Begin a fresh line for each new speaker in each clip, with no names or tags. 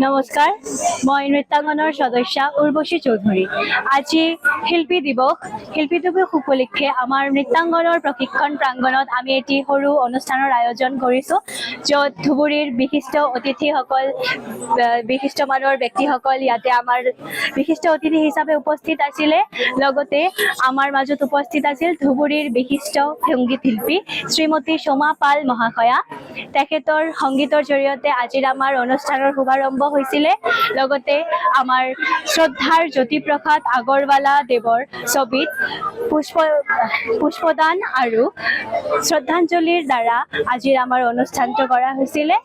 নমস্কাৰ, মই নৃত্যাংগনৰ সদস্যা উৰ্বশী চৌধুৰী। আজি শিল্পী দিৱস উপলক্ষে আমাৰ নৃত্যাংগনৰ প্ৰশিক্ষণ প্ৰাংগণত আমি এটি সৰু অনুষ্ঠানৰ আয়োজন কৰিছোঁ, য'ত ধুবুৰীৰ বিশিষ্ট মানৰ ব্যক্তিসকল ইয়াতে আমাৰ বিশিষ্ট অতিথি হিচাপে উপস্থিত আছিলে। লগতে আমাৰ মাজত উপস্থিত আছিল ধুবুৰীৰ বিশিষ্ট সংগীত শিল্পী শ্ৰীমতী সোমা পাল মহাশয়া। তেখেতৰ সংগীতৰ জৰিয়তে আজিৰ আমাৰ অনুষ্ঠানৰ শুভাৰম্ভ হৈছিলে। লগতে আমাৰ শ্ৰদ্ধাৰ জ্যোতিপ্ৰসাদ আগৰৱালা দেৱৰ ছবিত পুষ্পদান আৰু শ্ৰদ্ধাঞ্জলিৰ দ্বাৰা আজিৰ আমাৰ অনুষ্ঠানটো কৰা হৈছিলে।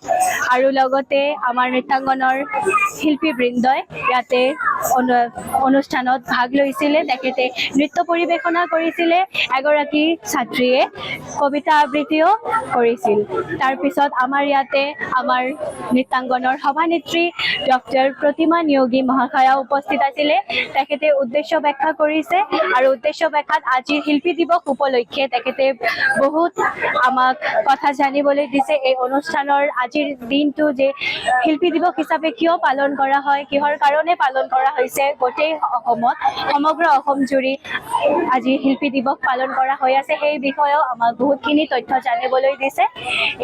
আৰু লগতে আমাৰ নৃত্যাংগনৰ শিল্পীবৃন্দই ইয়াতে অনুষ্ঠানত ভাগ লৈছিলে। তেখেতে নৃত্য পৰিৱেশনা কৰিছিলে, এগৰাকী ছাত্ৰীয়ে কবিতা আবৃত্তিও কৰিছিল। তাৰপিছত আমাৰ ইয়াতে আমাৰ নৃত্যাংগনৰ সভানেত্ৰী ডক্টৰ প্ৰতিমা নিয়োগী মহাশয়া উপস্থিত আছিলে। তেখেতে উদ্দেশ্য ব্যাখ্যা কৰিছে আৰু উদ্দেশ্য ব্যাখ্যাত আজিৰ শিল্পী দিৱস উপলক্ষে তেখেতে বহুত আমাক কথা জানিবলৈ দিছে। এই অনুষ্ঠানৰ আজিৰ দিনটো যে শিল্পী দিৱস হিচাপে কিয় পালন কৰা হয়, কিহৰ কাৰণে পালন কৰা হৈছে, গোটেই অসমত সমগ্ৰ অসম জুৰি আজি শিল্পী দিৱস পালন কৰা হৈ আছে, সেই বিষয়েও আমাক বহুতখিনি তথ্য জানিবলৈ দিছে।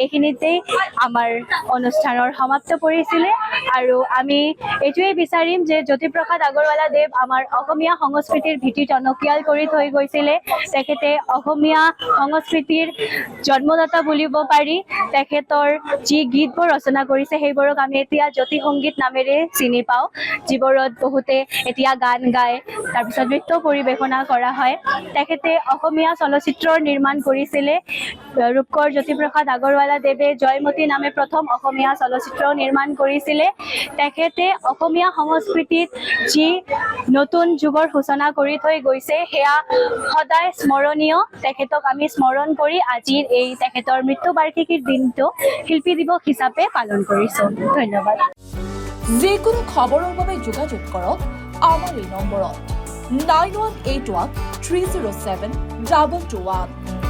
এইখিনিতেই আমাৰ অনুষ্ঠানৰ সমাপ্ত কৰিছিলে আৰু আমি এইটোৱেই বিচাৰিম যে জ্যোতিপ্ৰসাদ আগৰৱালা দেৱ আমাৰ অসমীয়া সংস্কৃতিৰ ভেটি টনকিয়াল কৰি থৈ গৈছিলে। তেখেতে অসমীয়া সংস্কৃতিৰ জন্মদাতা বুলিব পাৰি। তেখেতৰ যি গীতবোৰ ৰচনা কৰিছে সেইবোৰক আমি এতিয়া জ্যোতি সংগীত নামেৰে চিনি পাওঁ, যিবোৰত বহুতে এতিয়া গান গায়, তাৰপিছত নৃত্য পৰিৱেশনা কৰা হয়। তেখেতে অসমীয়া চলচ্চিত্ৰৰ নিৰ্মাণ কৰিছিলে। ৰূপকোঁৱৰ জ্যোতিপ্ৰসাদ আগৰৱালা দেৱে জয়মতী নামে প্ৰথম অসমীয়া চলচ্চিত্ৰ নিৰ্মাণ কৰিছিলে। তেখেতে অসমীয়া সংস্কৃতিত যি নতুন যুগৰ সূচনা কৰি থৈ গৈছে সেয়া সদায় স্মৰণীয়। তেখেতক আমি স্মৰণ কৰি আজিৰ এই তেখেতৰ মৃত্যুবাৰ্ষিকীৰ দিনটো শিল্পী দিৱস হিচাপে পালন কৰিছোঁ। ধন্যবাদ।
যিকোনো খবৰৰ বাবে যোগাযোগ কৰক আমাৰ এই নম্বৰত 9181 307 2221।